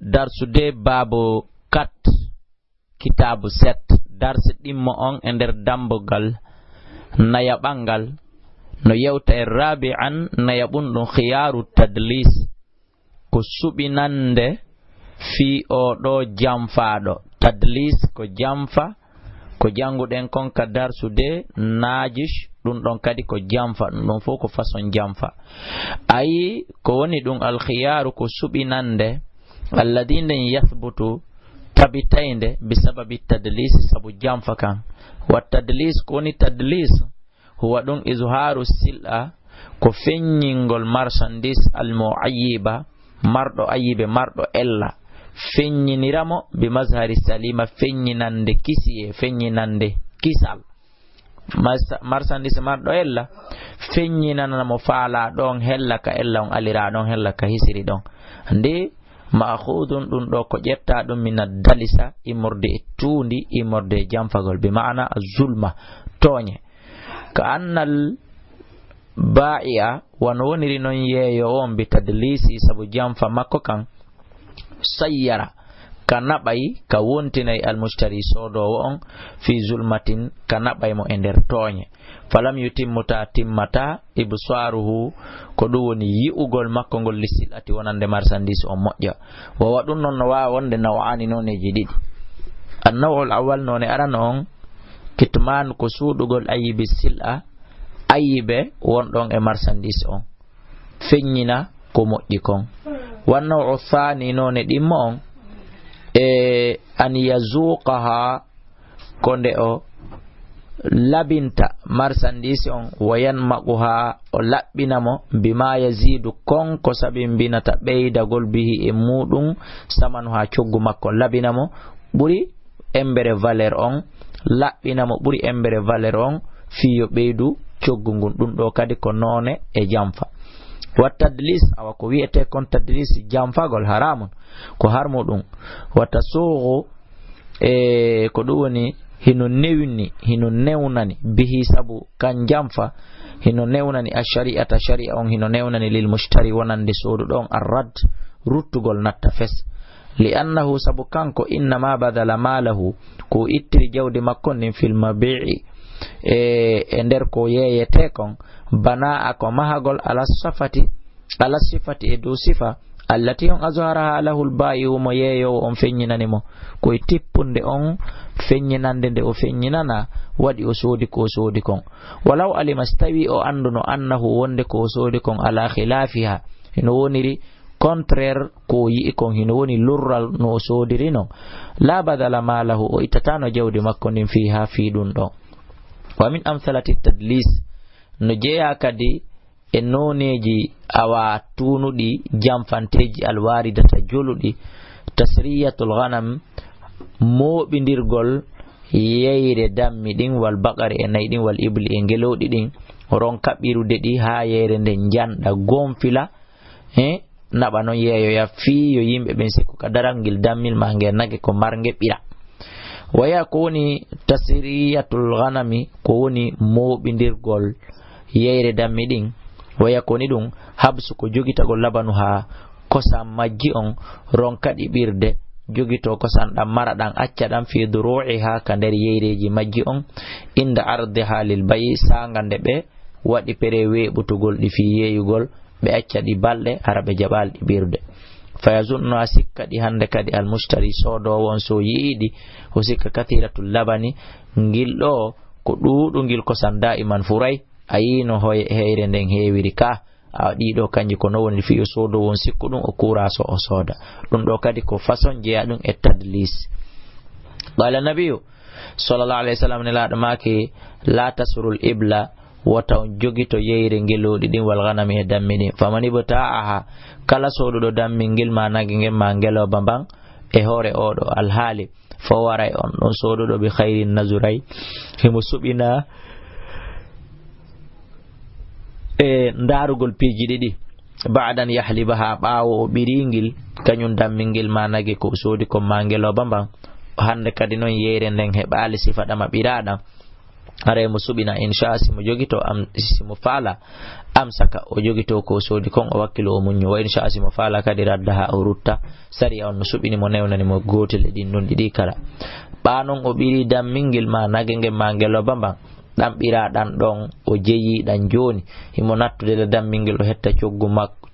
darsude babu kat kitabu set darsi ɗimmo on e nder dambogal nayaɓangal no yewta e rabi'an nayaɓun ɗum khiyaru tadlis ko suɓinande fi o ɗo jamfaɗo. Tadlis ko jamfa ko janguɗen kon ka darsude. Najish ɗum ɗon kadi ko jamfa, ɗum ɗon fof ko façon jamfa. Ayi ko woni ɗum alkhiyaru ko suɓinande alladi nden yathbutu tabitainde bisababi tadlis sabu jamfa kan. Wa tadlis ko woni tadlis huwa ɗum izharu sil'a ko feññingol marchandise almuayyiba marɗo ayibe marɗo ella feññiniramo bi mazhari salima feññinande kisiye feññinande kisal marchandise marɗo ella feññinanamo faala ɗon hella ka ella on alira ɗon hella ka hisiri ɗon nde ma'khudun ɗum ɗo ko ƴetta ɗum min dalisa immorde e tuundi immorde e jamfagol bi ma'ana zulma tooñe ka annal ba'i'a wano woniri non yeeyo on bi tadlisi sabu jamfa makko kan sayyara ka naɓay ka wontinay almushtari sodowo on fi zulmatin ka naɓay mo e nder tooñe falam yutimmuta timmata ibsaruhu ko ɗum woni yi'ugol makko ngol lisilati wonande marchandise on moƴƴa. Wawa ɗum noon no wawa wonde naw'ani noneji ɗiɗi. annaw'ul awwal none arano on kitman ko suuɗugol ayibi sil'a ayibe wonɗon e marchandise on feññina ko moƴƴi kon. wannaw'u thani none ɗimmo on e an yazuqaha ko nde o labinta marchandise on wayan maquha o laɓɓinamo bima yazidu kon ko sabimbinata ɓeydagol bihi e muɗum samanu ha coggu makko labinamo ɓuri embere valeur on laɓɓinamo ɓuri embere valeur on fiyo ɓeydu coggu ngun. ɗum ɗo kadi ko none e jamfa. wa tadlis awa ko wiyete kon tadlis jamfagol haramun ko harmuɗum. wa tasugu e ko ɗum woni hino newnani bihi sabu kan jamfa hino newnani ashari'ata shari'a on hino newnani lil mushtari wonande soduɗo on arrad ruttugol natta fes li annahu sabu kanko innama badala malahu ko ittiri jawdi makko nin fil mabi'i e nder ko yeyete kon bana ko mahagol ala sifati e dow sifa allati on azharaha lahul ba'i'u mo yeeyowo on feññinani mo koye tippunde on feññinande nde o feññinana waɗi o soodi ko o soodi kon. walaw alima stawi o anduno annahu wonde ko o soodi kon ala khilafiha hino woniri contraire ko yi'i kon hino woni lurral no o soodiri non la badala malahu o ittatano jawdi makko ndin fiha fi ɗum ɗon. wa min amsalati tadlis no jeeya kadi e noneji awa tunuɗi jamfanteji alwaridata joluɗi tasriyatul ghanam moɓidirgol yeyre dammi ɗin wal bakari e nayi ɗin wal ibli e ngelowɗi ɗin ron kaɓirude ɗi ha yeyre nde janɗa gonfila naɓa noon yeeyoya fi yo yimɓe ɓen sikku ka daral ngil dammil ma nge nage ko marge ɓira. waya ko woni tasriyatul ghanami ko woni moɓidirgol yeyre dammi ɗin waya koni ɗum habsu ko jogitagol labanu ha kosam majji on ron kaɗi ɓirde jogito kosam ɗam mara ɗan acca ɗam fi duru'i ha ka nder yeyreji majji on inda arde ha lil bayi sagande ɓe waɗi pere weɓutugol ɗi fi yeyugol ɓe acca ɗi balɗe hara ɓe jaɓal ɗi ɓirde. fayazunno a sikka ɗi hande kadi almushtari sodowo on so yiiɗi o sikka kathiratul labani ngil ɗo ko ɗuɗugil kosam da'iman furay a yino heyre nden heewiri ka a ɗiɗo kanji ko no woni fiyo sodowo on sikku ɗum o kura so o sooda ɗum ɗo kadi ko façon jeeya ɗum e tadlis. qala nabiyu sallallahu alaihi wasallam ne laaɗo make la tasrul ibla wata on jogito yeyre ngeloɗi ɗin wal ghanami e dammi ɗin famani bo ta'aha kala soduɗo dammi ngel ma nagi ngel ma ngeloba mban e hoore oɗo alhaali fo waray on ɗon soduɗo bi khairin nazuray himo suɓina e ndarugol piiji ɗiɗi ba'dan yahliba ha ɓaawo o ɓiringil kañum dammingel ma nagi ko soodi ko ma ngeloba mban hande kadi noon yeyre nden heɓali sifa ɗama ɓiraɗam are mo subina insha simo jogito am simo fala am saka o jogito ko sodi kon o wakkilo o munyo wa insha simo fala kadi radda ha o rutta sari on no subini mo newnani mo gotel e din non didi kala banon o biri dam mingil ma nagenge ma ngelo bambang dam bira dan don o jeyi dan joni himo nattude le dam mingil o hetta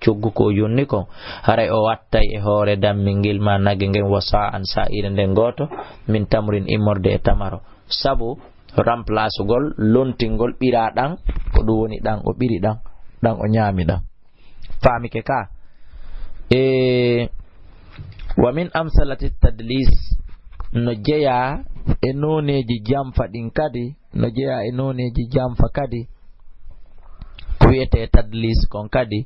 coggu ko yonni ko haray o wattay e hoore dam mingil ma nagenge wasa an sa'ire den goto min tamrin immorde e tamaro sabu remplace gol lontingol bira dan ko do woni dan o biri dan o nyami dan fami ke ka wa min amsalati tadlis no jeya e noneji jamfa din kadi no jeya e noneji jamfa kadi ko wiete tadlis kon kadi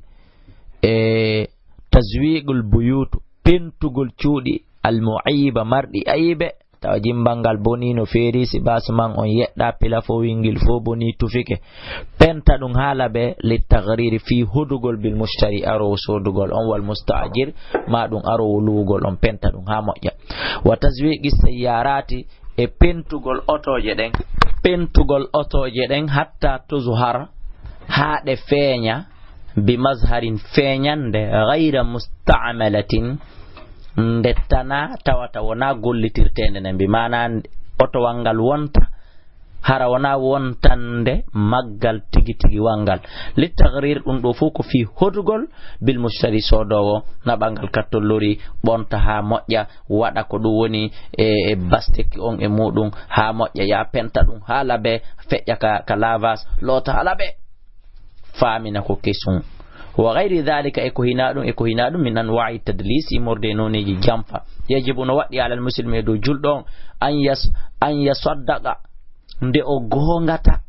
tazwiqul buyut pentugol cuudi al mu'ayyiba mardi aybe taw jimbangal boni no feri si basman on yedda pila fo wingil fo boni tufike penta dum halabe li taghriri fi hudugol bil mushtari aro sodugol on wal mustajir ma dum aro lugol on penta dum ha moƴƴa wa tazwiqi sayyarati e pentugol otoje den hatta tuzhar haade feenya bi mazharin fenyande ghayra musta'malatin ndettana tawata wona gollitirtende nen bi mana oto wangal wonta hara wona wontande maggal tigi wangal litagrir dum do fu ko fi hodugol bil mushtari sodowo na bangal kattollori bonta ha moƴƴa wada ko dum woni e basteki on e mudum ha moƴƴa ya penta dum ha labe feƴƴa ka lavas lota halabe famina ko kesun wa ghairi dhalika eko hinadum min anwa'i tadlis imorde noneji jamfa yajibu no waddi ala muslimi do juldo an yasaddaqa nde o gongata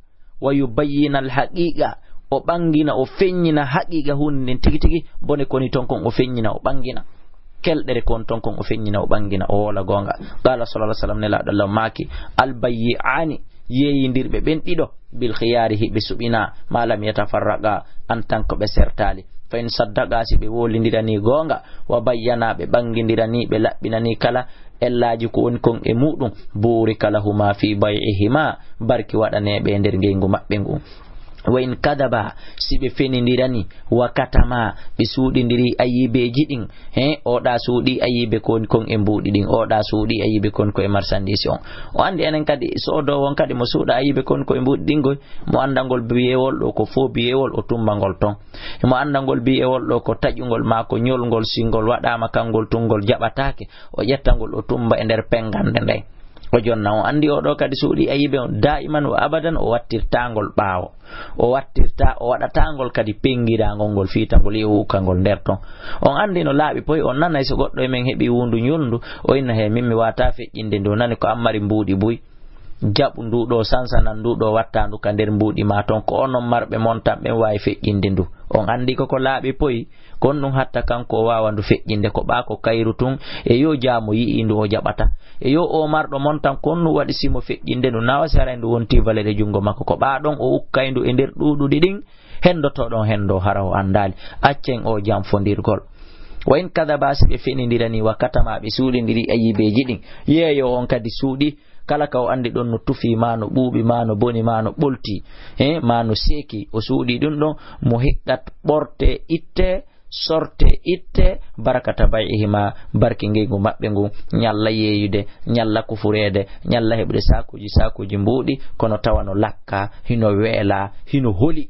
wa yubayyina al haqiqa o bangina o fenyina haqiqa hunde tigi bone koni ton kon o fenyina o bangina keldere kon ton kon o fenyina o bangina o wala gonga qala sallallahu alaihi wasallam nela dallahu maki al bay'ani yeyindirbe ben dido bil khiyari hibe subina malam yatafarraqa an tanko be sertali fa in saddaqa si be wolindirani gonga wa bayyana be bangindirani be labbinani kala ellaji ko woni kon e mudum buri kala huma fi bai'ihima barki wadane be nder ngengu mabbe ngu wa in kadaba sibe fenindirani wa katama be suudindiri ayibeji din o da suudi ayibe kon e mbudi din o da suudi ayibe kon ko e marchandise on o andi enen kadi sodo won kadi mo suuda ayibe kon ko e mbudi dingo mo andangol biyewol do ko fo biyewol o tumbangol ton mo andangol biyewol do ko tajungol mako nyolgol singol wadama kangol tungol jabatake o jettangol o tumba e der pengande ndey o jonna o andi o do kadi suudi ayibe on daiman o abadan o wattirtangol baawo o wadatangol kadi pengirangol ngol fitangol yewu kangol der ton on andi no laabi poy on nanay so goddo men hebi wundu nyolndu o inna he mimmi wata feƴƴinde ndo nani ko ammari mbudi buy jabu ndudo sansana ndudo wattandu ka der mbudi ma ton ko onon marbe montam ben wawi feƴƴinde ndu on andi ko laabi poy kon dum hatta kanko wawandu feƴƴinde ko ba ko kayrutun e yo jamo yi ndu o jabata e yo o mardo montan kon nu wadi simo feƴƴinde ndu nawa sara ndu wonti valede jungo makko ko ba don o ukkaydu e der duududi din hendoto don hendo haraw andali accen o jam fondirgol wa in kadaba sibe fenindirani wa katama be suudindiri ayibeji din yeyo on kadi suudi kala ka o andi don no tufi mano buubi mano boni mano bolti mano seki o suudi dum don mo hikkat borte itte sorte itte barakata bai'ihima barki ngeygu mabbe ngu nyalla yeyude nyalla kufurede nyalla hebre sakuji mbudi kono tawano lakka hino weela hino holi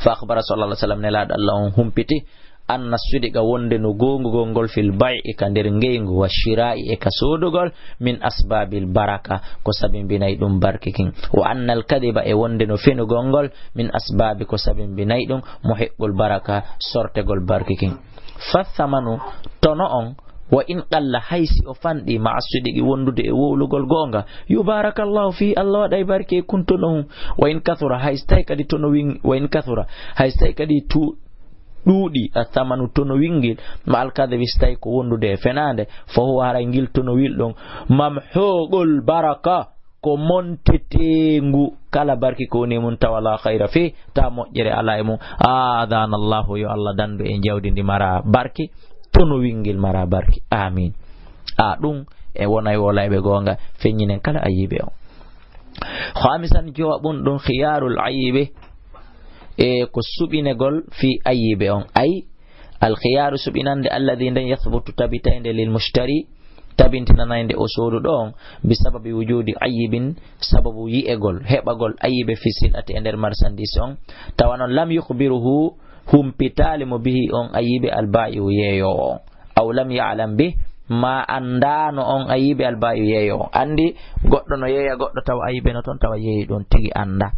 fa akhbara sallallahu alaihi wasallam nela Allah humpiti anna sudiga wonde no gongol fil bai'i kan der ngeygu wa shira'i e kasodugol min asbabil baraka ko sabimbinay dum barkikin wa anna al kadiba e wonde no fenugol min asbabi ko sabimbinay dum muhiqqul baraka sortegol barkikin fathamanu tono on wa in qalla haysi o fandi ma asudigi wondude e wowlugol gonga yubarakallahu fi Allah dai barke kuntono wa in kathura haystay kadi tono wing wa in kathura haystay kadi tu duudi athamanu tono wingil ma alkadabi stay ko wondude fenande fo huwa hara ngil tono wildon mamhugul baraka ko montetengu kala barki ko ni mun tawala khaira fi ta mojjere ala e mum adana Allah yo Allah dandu e jawdi ndi mara barki tono wingil mara barki amin dum e wonay wolaybe gonga fenyinen kala ayibe on khamisan jawabun dun khiyarul ayyibi ko subinegol fi ayyibe on ay al khiyaru subinande alladhi dan yathbutu tabitainde lil mushtari tabintinanande o soduɗo on bisababi wujudi ayyibin sababu yi'egol heɓagol ayyibe fi silati e nder marchandise on tawa non lam yukhbiruhu humpitali mo bihi on ayyibe alba'iu yeeyowo on aw lam ya'lam bih ma andano on ayyibe alba'iu yeeyowo on andi goɗɗo no yeeya goɗɗo tawa ayyibe no toon tawa yeeyi ɗon tigi anda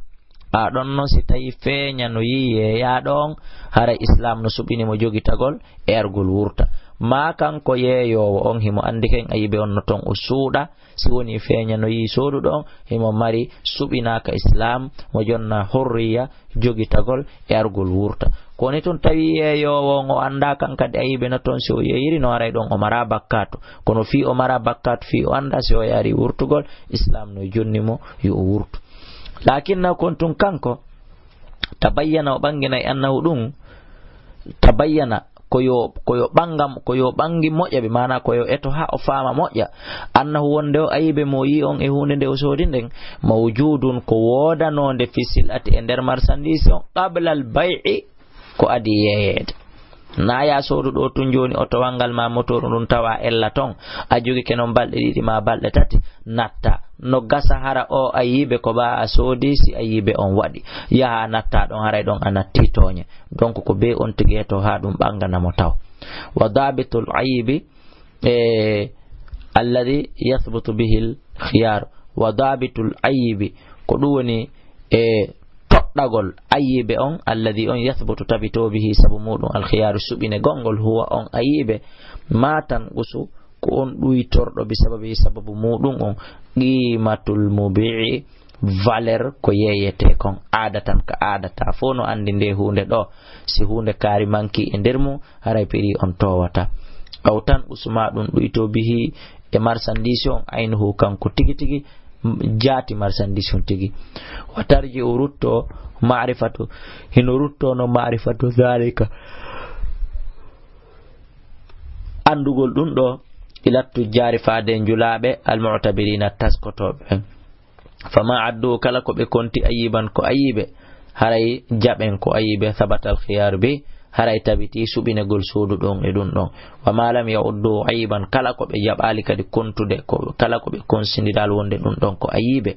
ɗon noon si tawi feeña no yi yeeyaɗo on hara islam no suɓini mo jogitagol e ergol wurta ma kanko yeeyowo on himo andi ken ayibe on no ton o suuɗa si woni feeña no yi soduɗo on himo mari suɓinaka islam mo jonna hurriya jogitagol e argol wurta koni ton tawi yeeyowo on o anda kan kadi ayibe no ton si o yeeyiri no aray ɗon o mara bakkato kono fi o mara bakkato fi o anda si o yaari wurtugol islam no jonnimo yo o wurtu lakinna kontun kanko tabayyana o ɓanginayi annahu ɗum tabayyana koyo ɓangi moƴƴa ɓe mana koyo eto ha o faama moƴƴa annahu wonde o ayibe mo yi on e hunde nde o soodi nden mawjudun ko woodanode fi silati e nder marchandise on qabla al bay'i ko adi yeeyede na ya sodu ɗo tun joni o towalngal ma motoru ɗum tawa ella ton a jogi kenon balɗe ɗiɗi ma balɗe tati natta no gasa hara o ayibe ko ba a soodi si ayibe on waɗi yaha natta ɗon haray ɗon a natti toñe donc ko be on tigi to ha ɗum ɓanganamo taw wa dabitul ayibi alladhi yathbutu bihi al khiyar wa dabitul ayibi ko ɗum woni toɗɗagol ayibe on alladhi on yathbutu tabito bihi sabu muɗum al khiyar suɓine gongol huwa on ayibe matan gusu ko on ɗuytorɗo bi sababu muɗum on qimatul mubi'i valeur ko yeyete kon adatan ka adata fo no andi nde hunde ɗo si hunde kaari manki e nder mum haray piri on towata aw tan usma ɗum ɗuyto bihi e marchandise on aynuhu kanko tigi tigi jaati marchandise on tigi wa tarji o rutto ma'rifatu hino rutto no ma'rifatu zalika andugol ɗum ɗo ilattu jaari faade njulaɓe almu'tabirina taskotoɓe fama addu kala ko ɓe konti ayiban ko ayibe haray jaɓen ko ayibe thabata al khiyar bi haray tabiti suɓinegol suudu ɗon e ɗum ɗon wa ma lam ya'uddu ayiban kala ko ɓe jaɓali kadi kontude ko kala ko ɓe konsididal wonde ɗum ɗon ko ayibe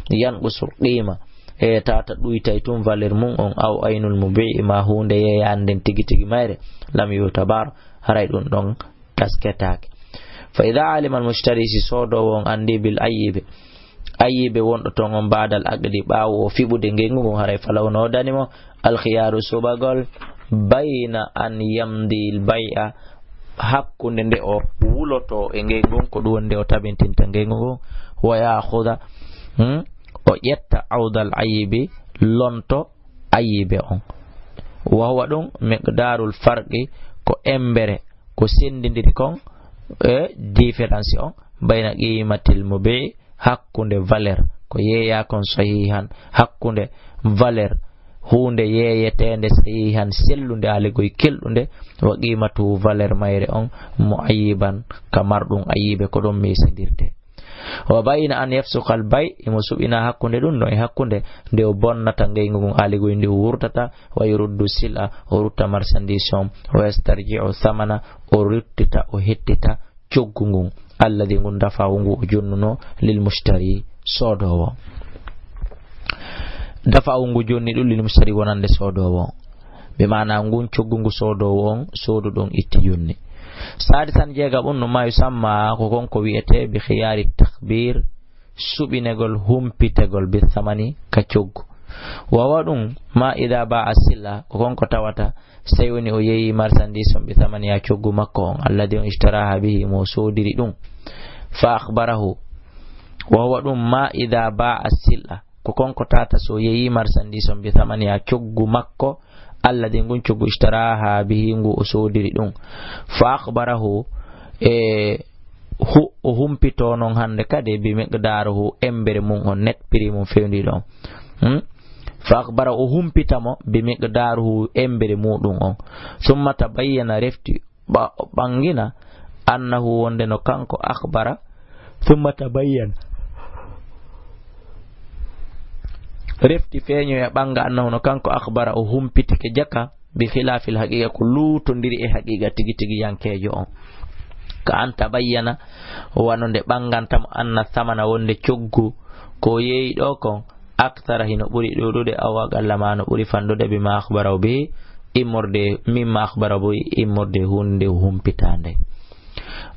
yanqusul qima e tata ɗuytay tum valeur mum on aw aynul mubi'i ma hunde yeyanden tigi tigi mayre lam yutabar haray ɗum ɗon tasketake fa idha alima al mushtari si sodowo on andi bil ayibe wonɗo ton on badal aqdi ɓawo o fiɓude ngengu haray falawno danimo al khiyaru subagol bayna an yamdi al bay'a hakkunde nde o wuloto e ngengu ko ɗum wonde o tabintinta ngengu wa ya'khudha o ƴetta awdal ayibi lonto ayibe on wa huwa ɗum miqdarul farqi ko embere ko sendidiri kon e différence on bayna qimatil mubi hakkunde valeur ko yeeya kon sahihan hakkunde valeur hunde yeeyetende sahihan sellunde aligoy kelɗunde wa qimatu valeur mayre on muayyiban kamarɗum ayibe ko ɗon mesendirde wa bayna an yafsuqa al bay imo suɓina hakkunde ɗum no e hakkunde nde o bonnata ngeygu ngun aligoy nde o wurtata wa yuruddu sila o rutta marchandise on wa yastarji'u thamana o ruttita o hettita coggu ngun alladhi ngun dafawu ngu o jonnuno lil mushtari sodowo dafawu ngu jonni ɗum lil mushtari wonande sodowo be mana ngun coggu ngu sodowo on sodu ɗon itti jonni sadisan jeega ɓum no ma yusamma ko konko wi'ete bi khiyari takhbir suɓinegol humpitegol bi thamani ka coggu wawa ɗum ma ida ba'a silla ko konko tawata sai woni o yeyi marchandise on bi thamani ya coggu makko on alladhi on ishtaraha bihi mo sodiri ɗum fa akhbarahu wawa ɗum ma ida ba'a silla ko konko tata so yeyi marchandise on bi thamani ya coggu makko alladhi ngun coggu ishtaraha bihi ngu o sodiri ɗum fa akhbarahu o humpito non hande kadi bi miqdaruhu embere mum on net prix mum fewndi ɗon fa akhbara o humpitamo bi miqdaruhu embere muɗum on summa tabayyana refti ɓangina annahu wonde no kanko akhbara summa tabayyana refti feño ya banga annahu no kanko akhbara o humpitike jaka bi khilafil haqiqa ko lutondiri e haqiqa tigi tigi yankejo on ka anta bayyana wanonde bangantamo anna samana wonde coggu ko yeyi do kon akthara hino buri dodude awa gallama no buri fandude bi ma akhbara bi immorde mimma akhbara bi immorde hunde humpitande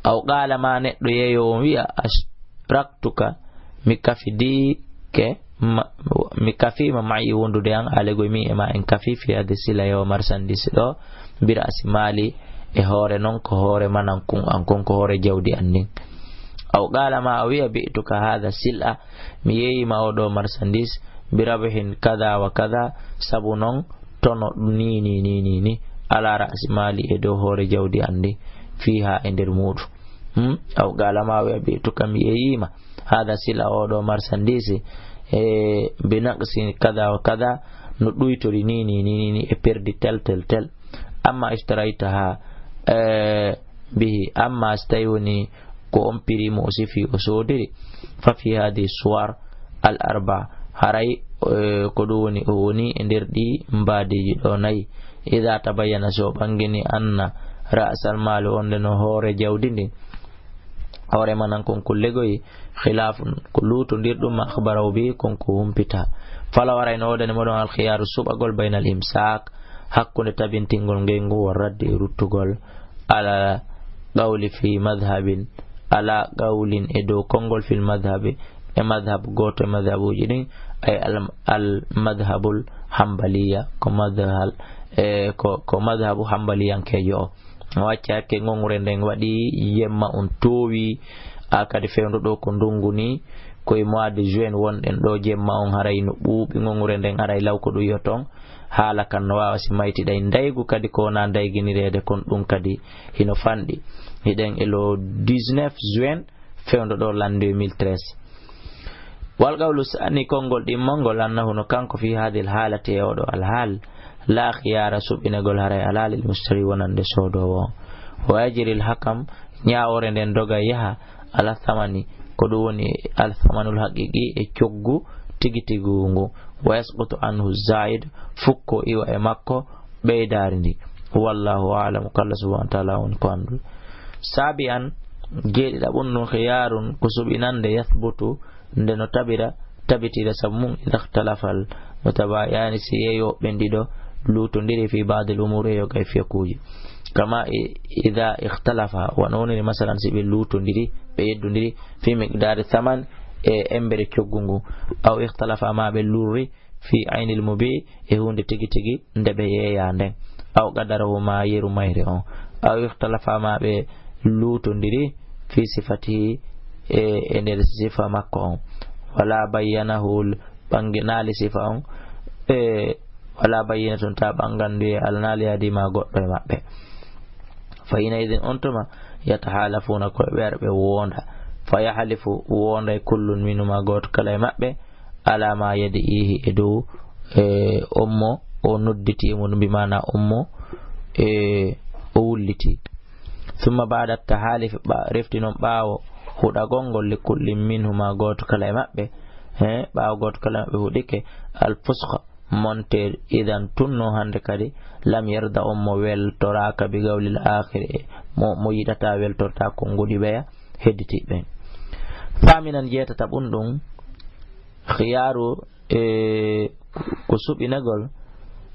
aw qala ma neddo yeyo wi'a ashraktuka mikafidi ke mi kafi ma mai wondude an alego mi e ma en kafi fi ade sila yo marsandise do bira asimali e hore non ko hore manan kun an kon ko hore jawdi annin aw qala ma wiya bi'tuka hadha sila mi yeyi ma odo marsandise birabihin kada wa kada sabu non tono ni ala rasimali e do hore jawdi andi fiha e nder mudu aw qala ma wiya bi'tuka mi yeyi ma hadha sila odo marsandise binaqsi kada wa kada no ɗuytori ni e perdi tel amma ishtaraitaha bihi amma stayuni ko on pirimo o sifi o sodiri fa fi hadi suwar al arba haray ko ɗum woni o woni e nder ɗi mbadiji ɗo nayi ida tabayyana so ɓangini anna ra'sal mali onde no hoore jawdi ndin hore manan kon ko legoyi khilafun ko luto dirɗum ma akhbaraw bi kon ko humpita fala waray no wodani modon al khiyaru subagol bainal imsak hakkunde tabintingol ngengu war raddi ruttugol ala qawli fi madhhabin ala qawlin e dow kongol fil madhhabi e madhhab goto madhhabuji din ay al madhhabul hanbaliya ko madhhabu hanbaliyankejo wacca ke ngongure nden wadi yemma on towi akadi fewndo do ko ndunguni koy mois de juin wonden do jemma on haray no buubi ngongure nden haray law ko do yoton hala kan no wawasi mayti day ndaygu kadi ko na ndayginirede kon dum kadi hino fandi hiden elo 19 juin fewndo do lan 2013 wal qawlu sani kongol dimmongol annahu no kanko fi hadil halati yodo al hal la khiyara subinagol haray alal mustari wonande sodowo wa yajri al hakam nyaawore den doga yaha ala thamani ko do woni al thamanul haqiqi e cioggu tigitigungu wa yasqutu anhu zaid fukko iwa e makko beydarindi wallahu a'lam kalla subhanahu wa ta'ala on kondu sabian jeedi da bunno khiyarun kusubinande yathbutu ndeno tabitira sammun idaktalafal mutabayani siyeyo bendido lutondiri fi ba'd al-umuri yo kayfiyakuji kama idha ikhtalafa wa noni masalan sibe lutondiri be yeddondiri fi miqdar thaman e embere coggungu aw ikhtalafa ma be lurri fi ayn al-mubi e hunde tigi ndebe yeya nden aw qadarahu ma yeru mayre on aw ikhtalafa ma be lutondiri fi sifati e nder sifa makko on wala bayyanahu banginali sifa on wala bayyinatun ta bangandu alnali hadi ma goddo e mabbe fa ina idin ontuma yatahalafuna ko berbe wonda fa yahlifu wonda kullun minuma god kala e mabbe ala ma yadihi edu ummo o nodditi mun bi mana ummo o wulliti thumma ba'da tahalif refti non baawo huda gongol li kullin minhuma god kala e mabbe baawo god kala mabbe hudike al fusqa monter idan tunno hande kadi lam yarda ummo wel toraka bi gawlil akhir mo yidata wel torta ko ngudi beya hedditi ben faminan jeta tabundum khiyaru ko subinagol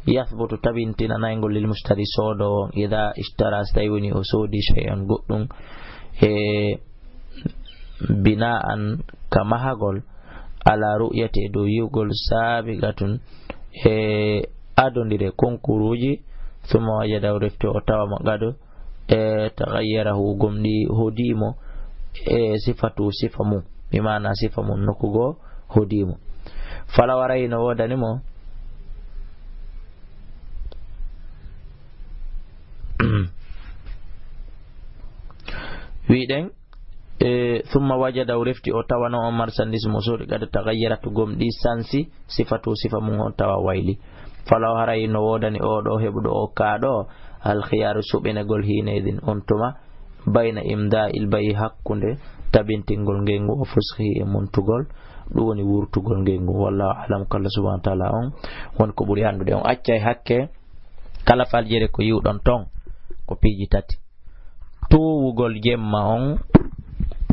yathbutu tabintina naygol lil mushtari sodo ida ishtara stayuni o sodi shay'an goddum bina'an kamahagol ala ru'yati do yugol sabiqatun adondire konkuruji thumma wajada refte o tawa mo gado taghayyarahu gomdi hodimo sifatu sifamu bimana sifamu nokugo hodimo fala warayno wodanimo wiiden thumma wajada refti o tawano on marsandise mo sodi gada tagayyarat gomdi sansi sifatu sifa mum on tawa wayli falaw haray no wodani o do hebudo o kaado al khiyaru subinagol hinedin on tuma bayna imda il bay hakkunde tabintingol ngengo o fuskhi e montugol ɗum woni wurtugol ngengu wallahu alam ko Allah subhanahu wa ta'ala on won ko ɓuri andude on accay hakke kala faljere ko yiwɗon ton ko piiji tati tuwugol jemma on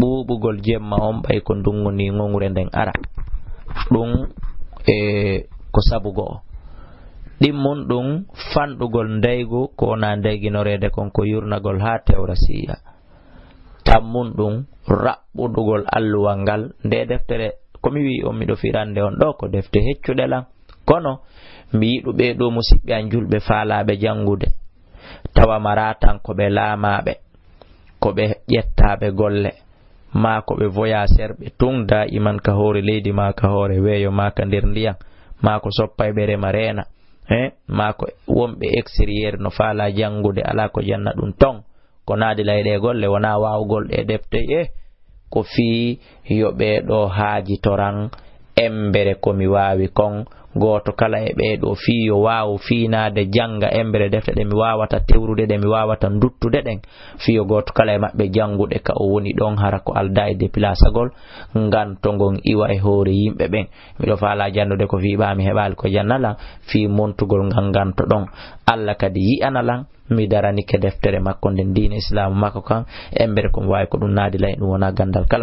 ɓuɓugol jemma on ɓay ko ndungu ni ngongure nden ara ɗum ko sabugo o ɗimmun ɗum fanɗugol ndeygu ko wona ndeyginorede kon ko yurnagol ha tewra siya tammun ɗum raɓɓudugol alluwal ngal nde deftere komi wi on miɗo firande on ɗo ko defte heccuɗe lan kono mi yiɗu ɓe ɗo musidɓe an julɓe faalaɓe jangude tawa maratan ko ɓe laamaɓe ko ɓe ƴettaɓe golle ma ko ɓe voyageur ɓe tun da iman ka hoore leydi ma ka hoore weeyo ma ka nder ndiyam ma ko soppa ɓe rema reena ma ko wonɓe extérieur no faala jangude ala ko janna ɗum ton ko naadi layɗe golle wona wawugol ɗe defte ko fi yo ɓeɗo haajitoran embere komi wawi kon goto kala e ɓeɗo fi yo wawu finade janga embere defte ɗe mi wawata tewrude ɗe mi wawata duttude ɗen fiyo goto kala e maɓɓe janguɗe ka o woni ɗon hara ko alda e déplacagol ngan to gon iwa e hoore yimɓe ɓen miɗo faala jannude ko fiɓami heɓali ko jannalan fi montugol ngan ganto ɗon Allah kadi yi'analan mi daranike deftere makko nden diine islamu makko kan embere komi wawi ko ɗum naadi lay ɗum wona gandal kala